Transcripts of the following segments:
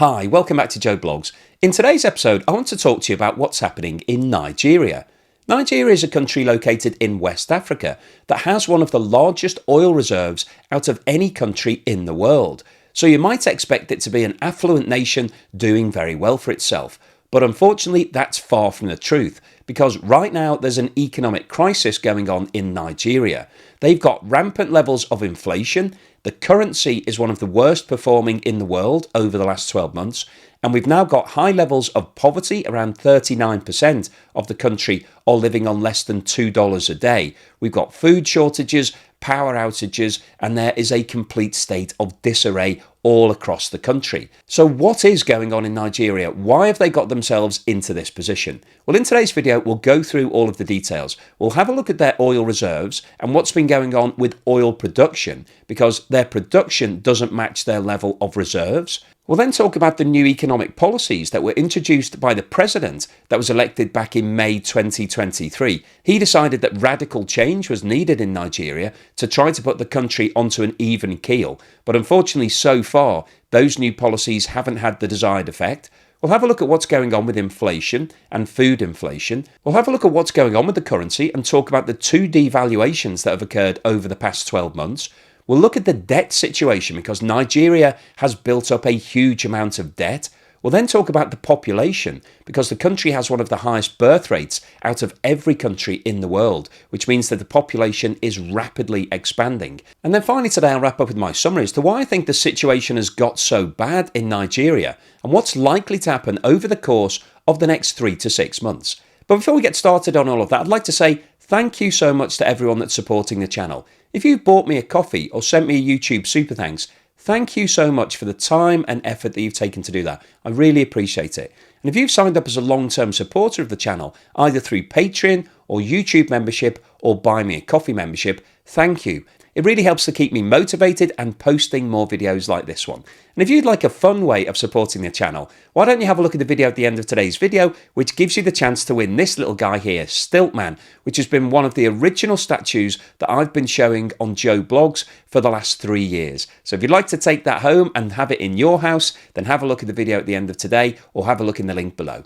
Hi, welcome back to Joe Blogs. In today's episode, I want to talk to you about what's happening in Nigeria. Nigeria is a country located in West Africa that has one of the largest oil reserves out of any country in the world. So you might expect it to be an affluent nation doing very well for itself. But unfortunately, that's far from the truth, because right now there's an economic crisis going on in Nigeria. They've got rampant levels of inflation. The currency is one of the worst performing in the world over the last 12 months. And we've now got high levels of poverty. Around 39% of the country are living on less than $2 a day. We've got food shortages, power outages, and there is a complete state of disarray all across the country. So what is going on in Nigeria? Why have they got themselves into this position? Well, in today's video, we'll go through all of the details. We'll have a look at their oil reserves and what's been going on with oil production, because their production doesn't match their level of reserves. We'll then talk about the new economic policies that were introduced by the president that was elected back in May 2023. He decided that radical change was needed in Nigeria to try to put the country onto an even keel. But unfortunately, so far, those new policies haven't had the desired effect. We'll have a look at what's going on with inflation and food inflation. We'll have a look at what's going on with the currency and talk about the two devaluations that have occurred over the past 12 months. We'll look at the debt situation because Nigeria has built up a huge amount of debt. We'll then talk about the population because the country has one of the highest birth rates out of every country in the world, which means that the population is rapidly expanding. And then finally today I'll wrap up with my summary as to why I think the situation has got so bad in Nigeria and what's likely to happen over the course of the next 3 to 6 months. But before we get started on all of that, I'd like to say thank you so much to everyone that's supporting the channel. If you've bought me a coffee or sent me a YouTube super thanks, thank you so much for the time and effort that you've taken to do that. I really appreciate it. And if you've signed up as a long-term supporter of the channel, either through Patreon or YouTube membership or Buy Me a Coffee membership, thank you. It really helps to keep me motivated and posting more videos like this one. And if you'd like a fun way of supporting the channel, why don't you have a look at the video at the end of today's video, which gives you the chance to win this little guy here, Stiltman, which has been one of the original statues that I've been showing on Joe Blogs for the last 3 years. So if you'd like to take that home and have it in your house, then have a look at the video at the end of today or have a look in the link below.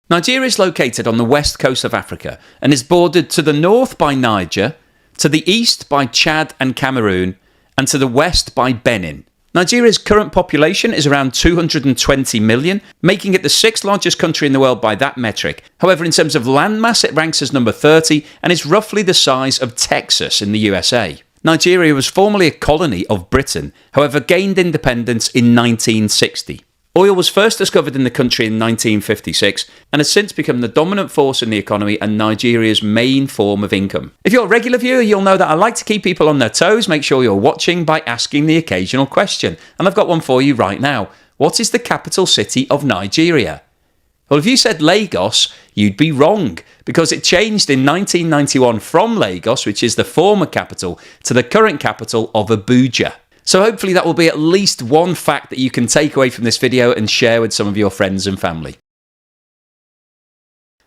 Nigeria is located on the west coast of Africa and is bordered to the north by Niger, to the east by Chad and Cameroon, and to the west by Benin. Nigeria's current population is around 220 million, making it the 6th largest country in the world by that metric. However, in terms of landmass, it ranks as number 30 and is roughly the size of Texas in the USA. Nigeria was formerly a colony of Britain, however gained independence in 1960. Oil was first discovered in the country in 1956 and has since become the dominant force in the economy and Nigeria's main form of income. If you're a regular viewer, you'll know that I like to keep people on their toes. Make sure you're watching by asking the occasional question. And I've got one for you right now. What is the capital city of Nigeria? Well, if you said Lagos, you'd be wrong, because it changed in 1991 from Lagos, which is the former capital, to the current capital of Abuja. So hopefully that will be at least one fact that you can take away from this video and share with some of your friends and family.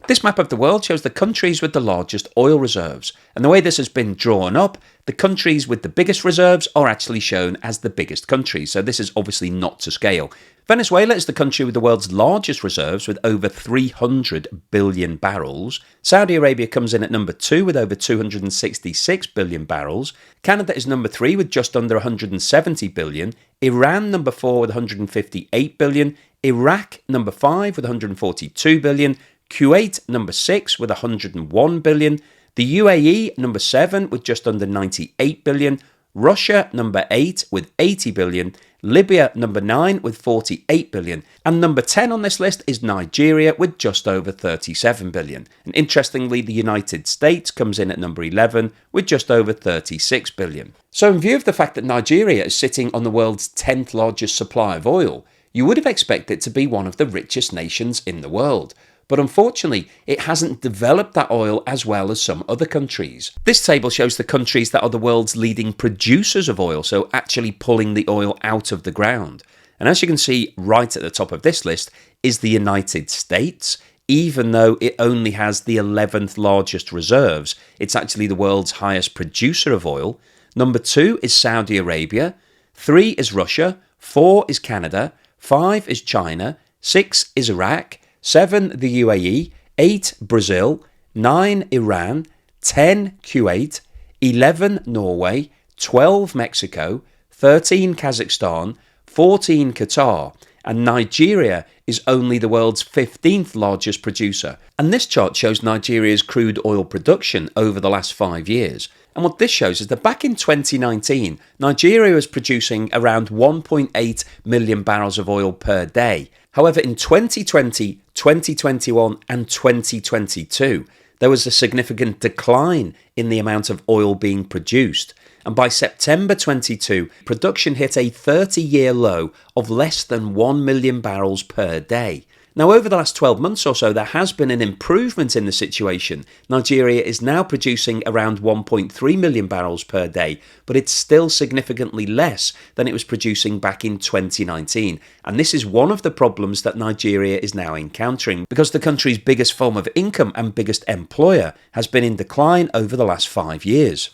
This map of the world shows the countries with the largest oil reserves, and the way this has been drawn up, the countries with the biggest reserves are actually shown as the biggest countries, so this is obviously not to scale. Venezuela is the country with the world's largest reserves with over 300 billion barrels. Saudi Arabia comes in at number 2 with over 266 billion barrels. Canada is number 3 with just under 170 billion. Iran number 4 with 158 billion. Iraq number 5 with 142 billion. Kuwait number 6 with 101 billion. The UAE number 7 with just under 98 billion. Russia number 8 with 80 billion. Libya number 9 with 48 billion, and number 10 on this list is Nigeria with just over 37 billion. And interestingly, the United States comes in at number 11 with just over 36 billion. So in view of the fact that Nigeria is sitting on the world's 10th largest supply of oil, you would have expected it to be one of the richest nations in the world. But unfortunately, it hasn't developed that oil as well as some other countries. This table shows the countries that are the world's leading producers of oil, so actually pulling the oil out of the ground. And as you can see right at the top of this list is the United States. Even though it only has the 11th largest reserves, it's actually the world's highest producer of oil. Number 2 is Saudi Arabia. 3 is Russia. 4 is Canada, 5 is China, 6 is Iraq, 7 the UAE, 8 Brazil, 9 Iran, 10 Kuwait, 11 Norway, 12 Mexico, 13 Kazakhstan, 14 Qatar, and Nigeria is only the world's 15th largest producer. And this chart shows Nigeria's crude oil production over the last 5 years. And what this shows is that back in 2019, Nigeria was producing around 1.8 million barrels of oil per day. However, in 2020, 2021 and 2022, there was a significant decline in the amount of oil being produced. And by September 22, production hit a 30-year low of less than 1 million barrels per day. Now, over the last 12 months or so, there has been an improvement in the situation. Nigeria is now producing around 1.3 million barrels per day, but it's still significantly less than it was producing back in 2019. And this is one of the problems that Nigeria is now encountering, because the country's biggest form of income and biggest employer has been in decline over the last 5 years.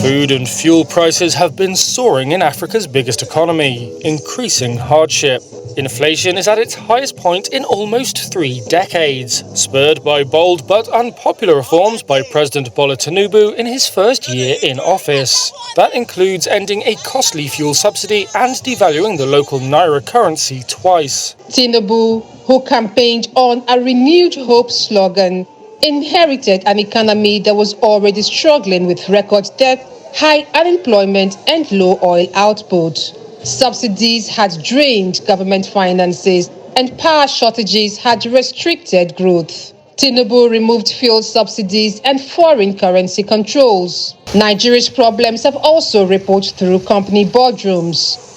Food and fuel prices have been soaring in Africa's biggest economy, increasing hardship. Inflation is at its highest point in almost 3 decades, spurred by bold but unpopular reforms by President Bola Tinubu in his first year in office. That includes ending a costly fuel subsidy and devaluing the local naira currency twice. Tinubu, who campaigned on a renewed hope slogan, inherited an economy that was already struggling with record debt, high unemployment and low oil output. Subsidies had drained government finances and power shortages had restricted growth. Tinubu removed fuel subsidies and foreign currency controls. Nigeria's problems have also rippled through company boardrooms.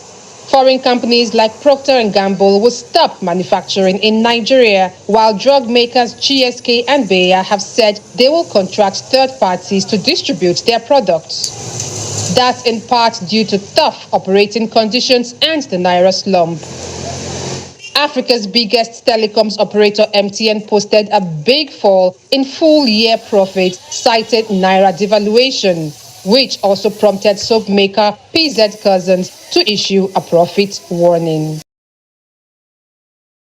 Foreign companies like Procter & Gamble will stop manufacturing in Nigeria, while drug makers GSK and Bayer have said they will contract third parties to distribute their products. That's in part due to tough operating conditions and the naira slump. Africa's biggest telecoms operator MTN posted a big fall in full-year profit, cited naira devaluation, which also prompted soap maker PZ Cussons to issue a profit warning.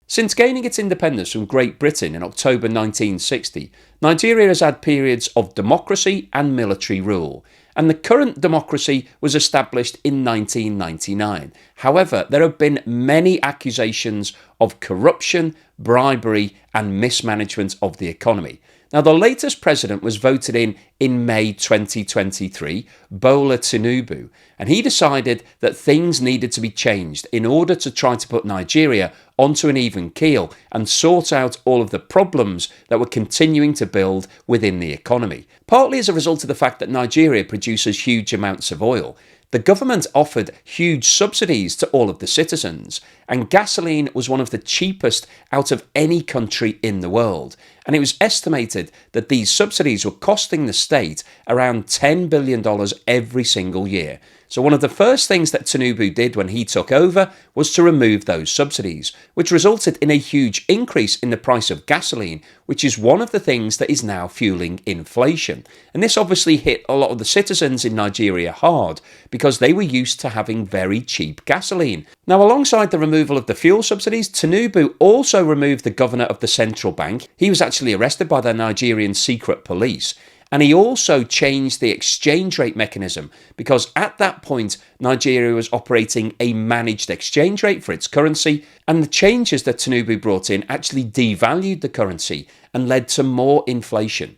Since gaining its independence from Great Britain in October 1960, Nigeria has had periods of democracy and military rule, and the current democracy was established in 1999. However, there have been many accusations of corruption, bribery and mismanagement of the economy. Now, the latest president was voted in May 2023, Bola Tinubu, and he decided that things needed to be changed in order to try to put Nigeria onto an even keel and sort out all of the problems that were continuing to build within the economy. Partly as a result of the fact that Nigeria produces huge amounts of oil, the government offered huge subsidies to all of the citizens, and gasoline was one of the cheapest out of any country in the world. And it was estimated that these subsidies were costing the state around $10 billion every single year. So one of the first things that Tinubu did when he took over was to remove those subsidies, which resulted in a huge increase in the price of gasoline, which is one of the things that is now fueling inflation. And this obviously hit a lot of the citizens in Nigeria hard because they were used to having very cheap gasoline. Now, alongside the removal of the fuel subsidies, Tinubu also removed the governor of the central bank. He was actually arrested by the Nigerian secret police. And he also changed the exchange rate mechanism because at that point, Nigeria was operating a managed exchange rate for its currency, and the changes that Tinubu brought in actually devalued the currency and led to more inflation.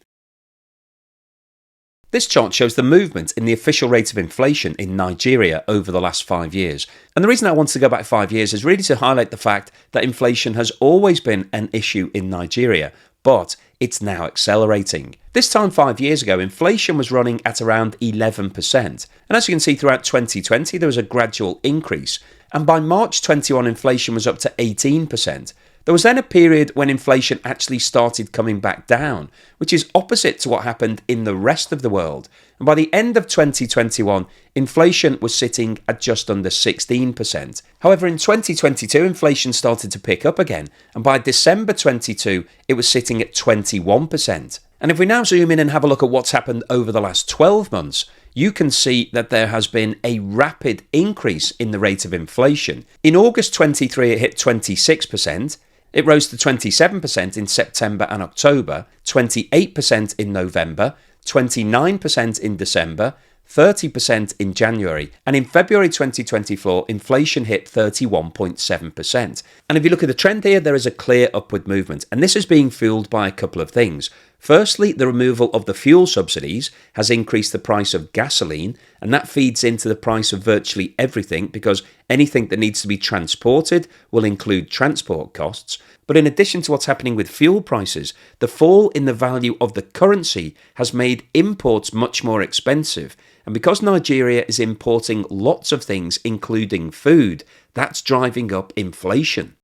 This chart shows the movement in the official rate of inflation in Nigeria over the last 5 years. And the reason I want to go back 5 years is really to highlight the fact that inflation has always been an issue in Nigeria, but it's now accelerating. This time 5 years ago, inflation was running at around 11%. And as you can see, throughout 2020, there was a gradual increase. And by March 21, inflation was up to 18%. There was then a period when inflation actually started coming back down, which is opposite to what happened in the rest of the world. And by the end of 2021, inflation was sitting at just under 16%. However, in 2022, inflation started to pick up again, and by December 22, it was sitting at 21%. And if we now zoom in and have a look at what's happened over the last 12 months, you can see that there has been a rapid increase in the rate of inflation. In August 23, it hit 26%. It rose to 27% in September and October, 28% in November, 29% in December, 30% in January, and in February 2024, inflation hit 31.7%. And if you look at the trend here, there is a clear upward movement, and this is being fueled by a couple of things. Firstly, the removal of the fuel subsidies has increased the price of gasoline, and that feeds into the price of virtually everything because anything that needs to be transported will include transport costs. But in addition to what's happening with fuel prices, the fall in the value of the currency has made imports much more expensive. And because Nigeria is importing lots of things, including food, that's driving up inflation.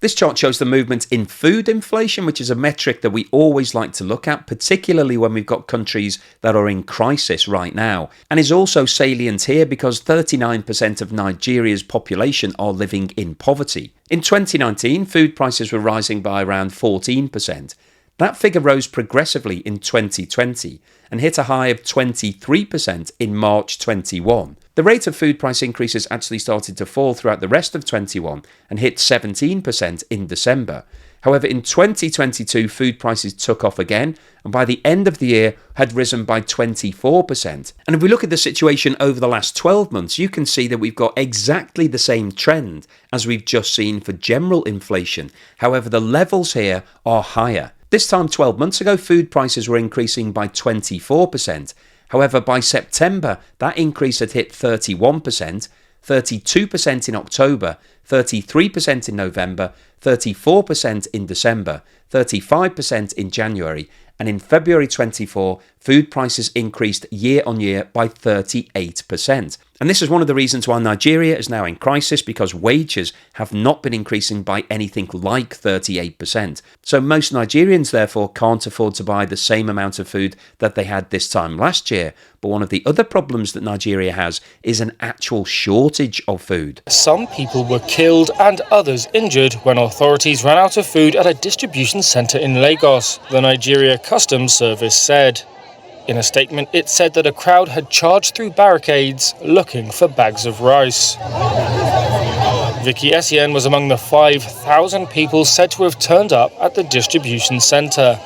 This chart shows the movement in food inflation, which is a metric that we always like to look at, particularly when we've got countries that are in crisis right now, and is also salient here because 39% of Nigeria's population are living in poverty. In 2019, food prices were rising by around 14%. That figure rose progressively in 2020 and hit a high of 23% in March 21. The rate of food price increases actually started to fall throughout the rest of 21 and hit 17% in December. However, in 2022, food prices took off again and by the end of the year had risen by 24%. And if we look at the situation over the last 12 months, you can see that we've got exactly the same trend as we've just seen for general inflation. However, the levels here are higher. This time 12 months ago, food prices were increasing by 24%. However, by September, that increase had hit 31%, 32% in October, 33% in November, 34% in December, 35% in January, and in February 24, food prices increased year on year by 38%. And this is one of the reasons why Nigeria is now in crisis, because wages have not been increasing by anything like 38%. So most Nigerians therefore can't afford to buy the same amount of food that they had this time last year. But one of the other problems that Nigeria has is an actual shortage of food. Some people were killed and others injured when authorities ran out of food at a distribution centre in Lagos, the Nigeria Customs Service said. In a statement, it said that a crowd had charged through barricades looking for bags of rice. Vicky Essien was among the 5,000 people said to have turned up at the distribution centre.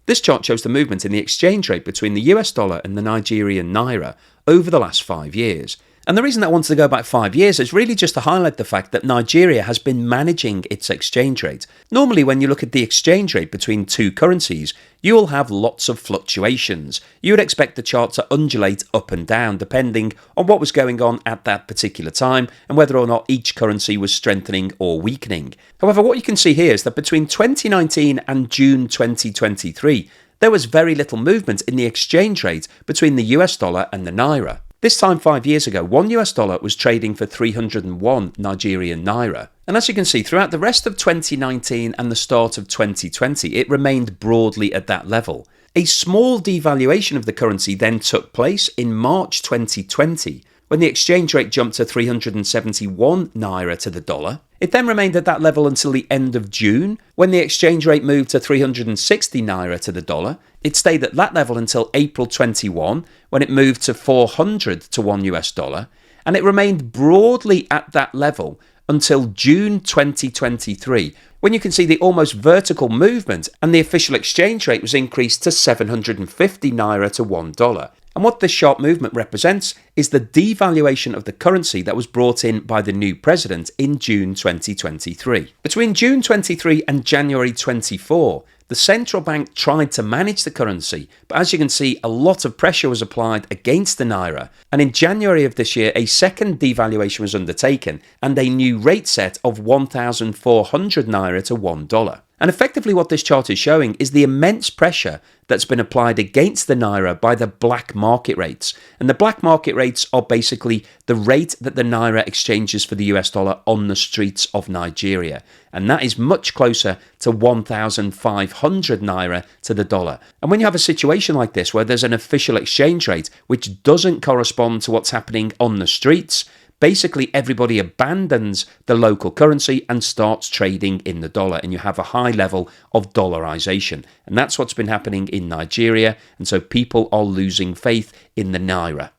This chart shows the movement in the exchange rate between the US dollar and the Nigerian naira over the last 5 years. And the reason I wanted to go back 5 years is really just to highlight the fact that Nigeria has been managing its exchange rate. Normally, when you look at the exchange rate between two currencies, you will have lots of fluctuations. You would expect the chart to undulate up and down depending on what was going on at that particular time and whether or not each currency was strengthening or weakening. However, what you can see here is that between 2019 and June 2023, there was very little movement in the exchange rate between the US dollar and the naira. This time 5 years ago, $1 US was trading for 301 Nigerian naira. And as you can see, throughout the rest of 2019 and the start of 2020, it remained broadly at that level. A small devaluation of the currency then took place in March 2020, when the exchange rate jumped to 371 naira to the dollar. It then remained at that level until the end of June, when the exchange rate moved to 360 naira to the dollar. It stayed at that level until April 21, when it moved to 400 to $1 US, and it remained broadly at that level until June 2023, when you can see the almost vertical movement and the official exchange rate was increased to 750 naira to $1. And what this sharp movement represents is the devaluation of the currency that was brought in by the new president in June 2023. Between June 23 and January 24, the central bank tried to manage the currency, but as you can see, a lot of pressure was applied against the naira. And in January of this year, a second devaluation was undertaken and a new rate set of 1,400 naira to $1. And effectively what this chart is showing is the immense pressure that's been applied against the naira by the black market rates. And the black market rates are basically the rate that the naira exchanges for the US dollar on the streets of Nigeria. And that is much closer to 1,500 naira to the dollar. And when you have a situation like this where there's an official exchange rate which doesn't correspond to what's happening on the streets, basically everybody abandons the local currency and starts trading in the dollar, and you have a high level of dollarization. And that's what's been happening in Nigeria, and so people are losing faith in the naira.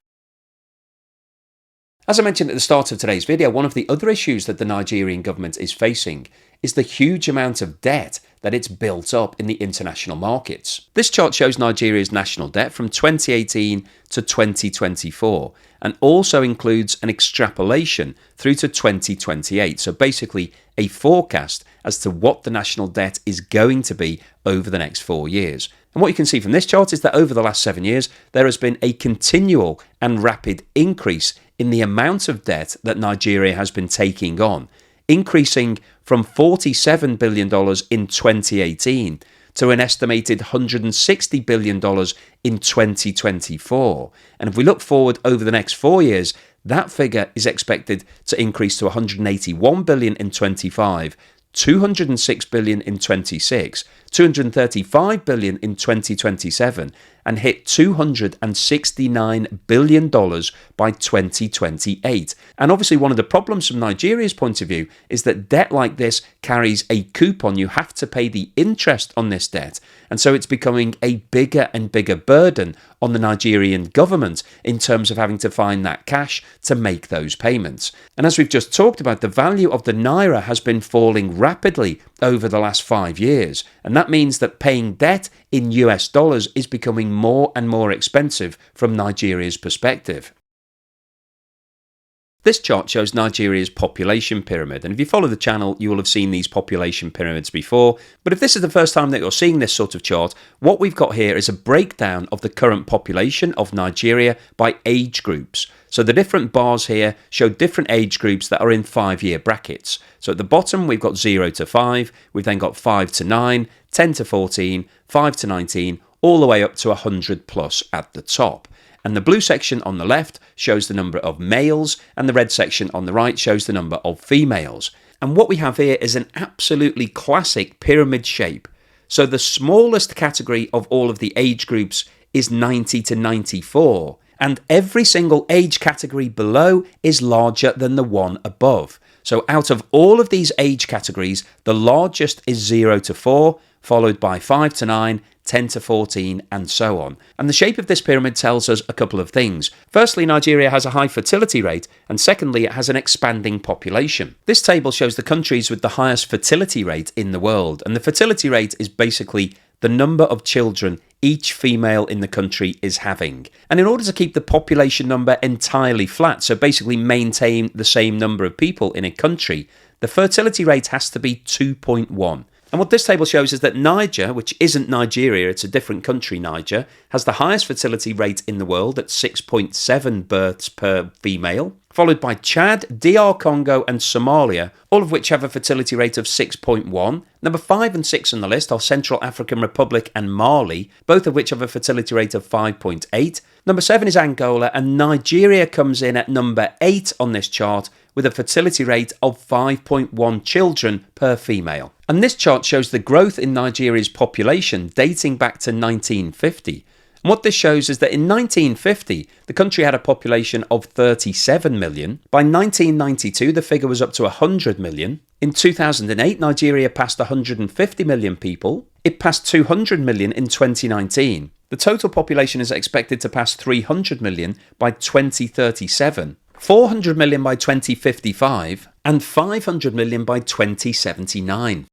As I mentioned at the start of today's video, one of the other issues that the Nigerian government is facing is the huge amount of debt that it's built up in the international markets. This chart shows Nigeria's national debt from 2018 to 2024 and also includes an extrapolation through to 2028. So basically a forecast as to what the national debt is going to be over the next 4 years. And what you can see from this chart is that over the last 7 years, there has been a continual and rapid increase in the amount of debt that Nigeria has been taking on, increasing from $47 billion in 2018 to an estimated $160 billion in 2024. And if we look forward over the next 4 years, that figure is expected to increase to $181 billion in 25, $206 billion in 26, $235 billion in 2027, and hit $269 billion by 2028. And obviously one of the problems from Nigeria's point of view is that debt like this carries a coupon. You have to pay the interest on this debt. And so it's becoming a bigger and bigger burden on the Nigerian government in terms of having to find that cash to make those payments. And as we've just talked about, the value of the naira has been falling rapidly over the last 5 years. And that means that paying debt in US dollars is becoming more and more expensive from Nigeria's perspective. This chart shows Nigeria's population pyramid, and if you follow the channel, you will have seen these population pyramids before. But if this is the first time that you're seeing this sort of chart, what we've got here is a breakdown of the current population of Nigeria by age groups. So the different bars here show different age groups that are in 5-year brackets. So at the bottom, we've got 0 to 5, we've then got 5 to 9, 10 to 14, 5 to 19, all the way up to 100 plus at the top. And the blue section on the left shows the number of males, and the red section on the right shows the number of females. And what we have here is an absolutely classic pyramid shape. So the smallest category of all of the age groups is 90 to 94, and every single age category below is larger than the one above. So out of all of these age categories, the largest is 0 to 4, followed by 5 to 9, 10 to 14, and so on. And the shape of this pyramid tells us a couple of things. Firstly, Nigeria has a high fertility rate, and secondly, it has an expanding population. This table shows the countries with the highest fertility rate in the world, and the fertility rate is basically the number of children each female in the country is having. And in order to keep the population number entirely flat, so basically maintain the same number of people in a country, the fertility rate has to be 2.1. And what this table shows is that Niger, which isn't Nigeria, it's a different country, Niger, has the highest fertility rate in the world at 6.7 births per female, followed by Chad, DR Congo and Somalia, all of which have a fertility rate of 6.1. Number 5 and 6 on the list are Central African Republic and Mali, both of which have a fertility rate of 5.8. Number 7 is Angola, and Nigeria comes in at number 8 on this chart with a fertility rate of 5.1 children per female. And this chart shows the growth in Nigeria's population dating back to 1950. And what this shows is that in 1950, the country had a population of 37 million. By 1992, the figure was up to 100 million. In 2008, Nigeria passed 150 million people. It passed 200 million in 2019. The total population is expected to pass 300 million by 2037. 400 million by 2055, and 500 million by 2079.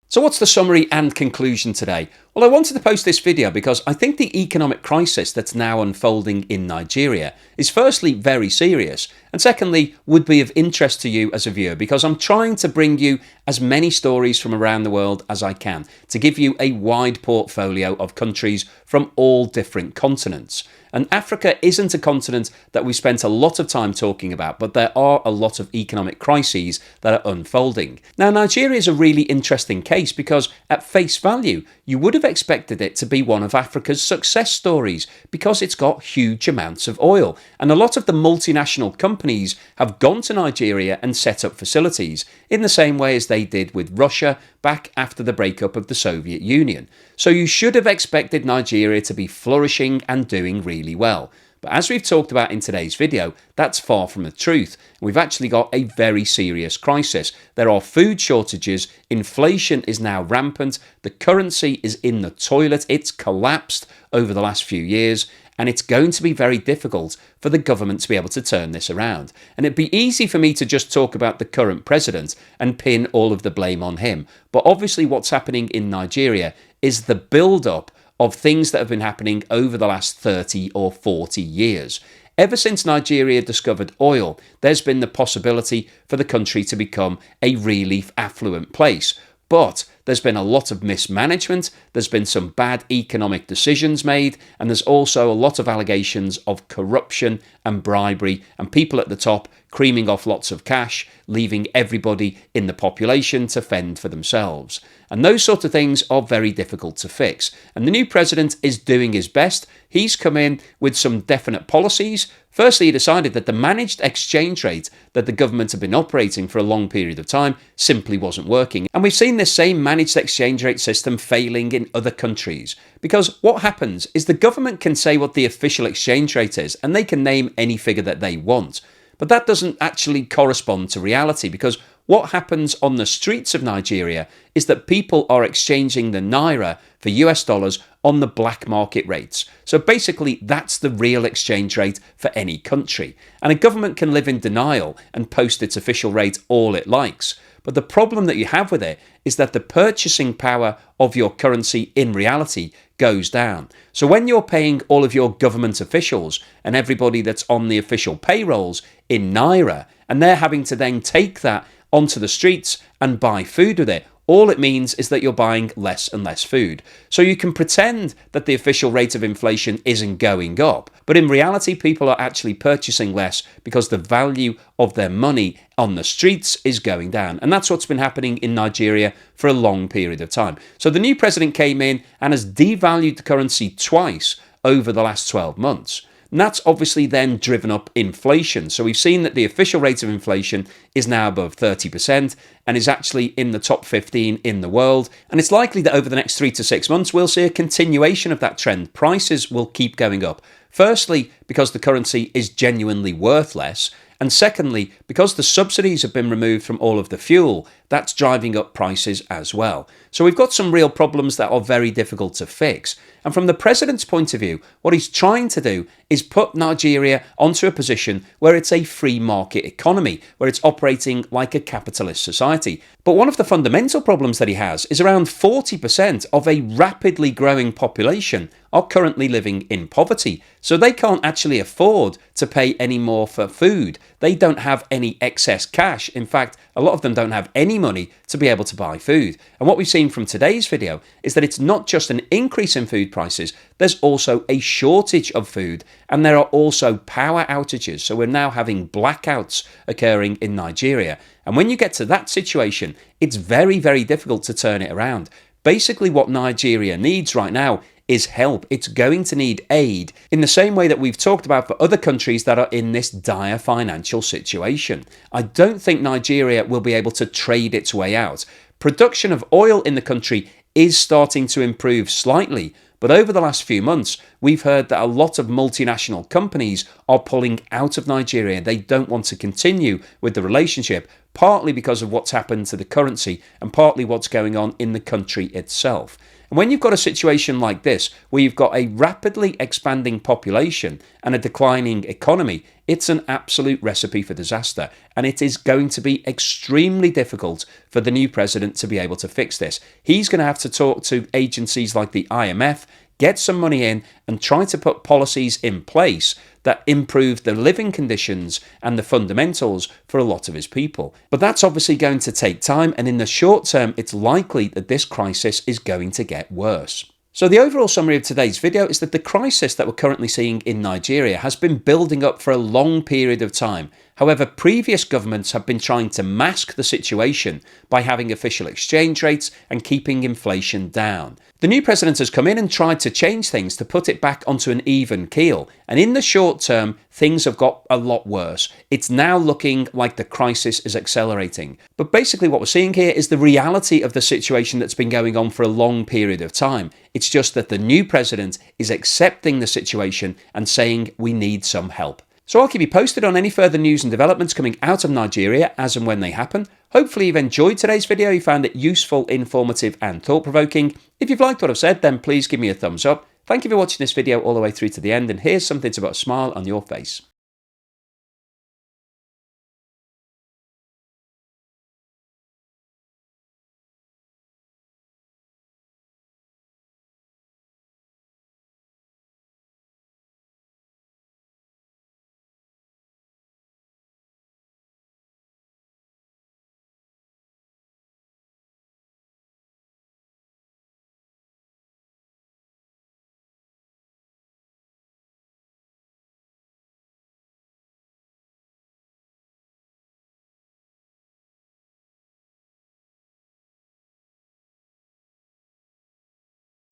So what's the summary and conclusion today? Well, I wanted to post this video because I think the economic crisis that's now unfolding in Nigeria is firstly very serious, and secondly would be of interest to you as a viewer, because I'm trying to bring you as many stories from around the world as I can to give you a wide portfolio of countries from all different continents. And Africa isn't a continent that we spent a lot of time talking about, but there are a lot of economic crises that are unfolding. Now, Nigeria is a really interesting case because at face value, you would have expected it to be one of Africa's success stories because it's got huge amounts of oil. And a lot of the multinational companies have gone to Nigeria and set up facilities in the same way as they did with Russia back after the breakup of the Soviet Union. So you should have expected Nigeria to be flourishing and doing really well. But as we've talked about in today's video, that's far from the truth. We've actually got a very serious crisis. There are food shortages, inflation is now rampant, the currency is in the toilet, it's collapsed over the last few years, and it's going to be very difficult for the government to be able to turn this around. And it'd be easy for me to just talk about the current president and pin all of the blame on him. But obviously what's happening in Nigeria is the build-up of things that have been happening over the last 30 or 40 years. Ever since Nigeria discovered oil, there's been the possibility for the country to become a really affluent place. But there's been a lot of mismanagement, there's been some bad economic decisions made, and there's also a lot of allegations of corruption and bribery and people at the top creaming off lots of cash, leaving everybody in the population to fend for themselves. And those sort of things are very difficult to fix. And the new president is doing his best. He's come in with some definite policies. Firstly, he decided that the managed exchange rate that the government had been operating for a long period of time simply wasn't working. And we've seen this same managed exchange rate system failing in other countries. Because what happens is the government can say what the official exchange rate is, and they can name any figure that they want. But that doesn't actually correspond to reality, because what happens on the streets of Nigeria is that people are exchanging the naira for US dollars on the black market rates. So basically, that's the real exchange rate for any country. And a government can live in denial and post its official rate all it likes. But the problem that you have with it is that the purchasing power of your currency in reality goes down. So when you're paying all of your government officials and everybody that's on the official payrolls in naira, and they're having to then take that onto the streets and buy food with it, all it means is that you're buying less and less food. So you can pretend that the official rate of inflation isn't going up, but in reality people are actually purchasing less because the value of their money on the streets is going down. And that's what's been happening in Nigeria for a long period of time. So the new president came in and has devalued the currency twice over the last 12 months. And that's obviously then driven up inflation. So we've seen that the official rate of inflation is now above 30% and is actually in the top 15 in the world. And it's likely that over the next 3 to 6 months, we'll see a continuation of that trend. Prices will keep going up. Firstly, because the currency is genuinely worth less. And secondly, because the subsidies have been removed from all of the fuel, that's driving up prices as well. So we've got some real problems that are very difficult to fix. And from the president's point of view, what he's trying to do is put Nigeria onto a position where it's a free market economy, where it's operating like a capitalist society. But one of the fundamental problems that he has is around 40% of a rapidly growing population are currently living in poverty. So they can't actually afford to pay any more for food. They don't have any excess cash. In fact, a lot of them don't have any money to be able to buy food. And what we've seen from today's video is that it's not just an increase in food prices, there's also a shortage of food, and there are also power outages. So we're now having blackouts occurring in Nigeria. And when you get to that situation, it's very, very difficult to turn it around. Basically, what Nigeria needs right now is help. It's going to need aid in the same way that we've talked about for other countries that are in this dire financial situation. I don't think Nigeria will be able to trade its way out. Production of oil in the country is starting to improve slightly, but over the last few months, we've heard that a lot of multinational companies are pulling out of Nigeria. They don't want to continue with the relationship, partly because of what's happened to the currency and partly what's going on in the country itself. And when you've got a situation like this, where you've got a rapidly expanding population and a declining economy, it's an absolute recipe for disaster. And it is going to be extremely difficult for the new president to be able to fix this. He's going to have to talk to agencies like the IMF, get some money in and try to put policies in place that improve the living conditions and the fundamentals for a lot of his people. But that's obviously going to take time, and in the short term, it's likely that this crisis is going to get worse. So the overall summary of today's video is that the crisis that we're currently seeing in Nigeria has been building up for a long period of time. However, previous governments have been trying to mask the situation by having official exchange rates and keeping inflation down. The new president has come in and tried to change things to put it back onto an even keel, and in the short term, things have got a lot worse. It's now looking like the crisis is accelerating. But basically what we're seeing here is the reality of the situation that's been going on for a long period of time. It's just that the new president is accepting the situation and saying we need some help. So I'll keep you posted on any further news and developments coming out of Nigeria as and when they happen. Hopefully you've enjoyed today's video, you found it useful, informative and thought-provoking. If you've liked what I've said, then please give me a thumbs up. Thank you for watching this video all the way through to the end, and here's something to put a smile on your face.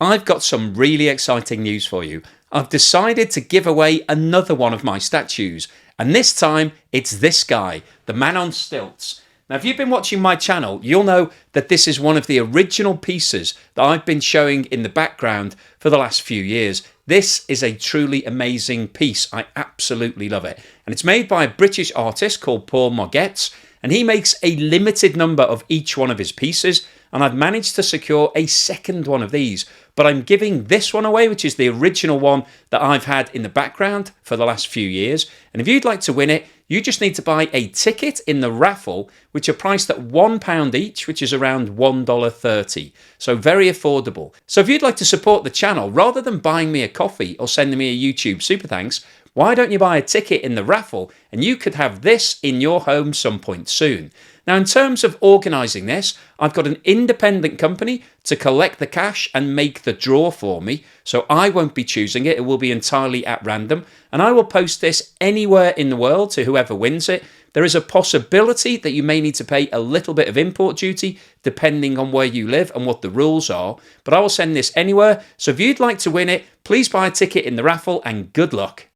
I've got some really exciting news for you. I've decided to give away another one of my statues, and this time it's this guy, the man on stilts. Now, if you've been watching my channel, you'll know that this is one of the original pieces that I've been showing in the background for the last few years. This is a truly amazing piece. I absolutely love it. And it's made by a British artist called Paul Moggetts, and he makes a limited number of each one of his pieces, and I've managed to secure a second one of these. But I'm giving this one away, which is the original one that I've had in the background for the last few years. And if you'd like to win it, you just need to buy a ticket in the raffle, which are priced at £1 each, which is around $1.30. So very affordable. So if you'd like to support the channel, rather than buying me a coffee or sending me a YouTube super thanks, why don't you buy a ticket in the raffle and you could have this in your home some point soon. Now, in terms of organising this, I've got an independent company to collect the cash and make the draw for me. So I won't be choosing it. It will be entirely at random. And I will post this anywhere in the world to whoever wins it. There is a possibility that you may need to pay a little bit of import duty depending on where you live and what the rules are. But I will send this anywhere. So if you'd like to win it, please buy a ticket in the raffle and good luck.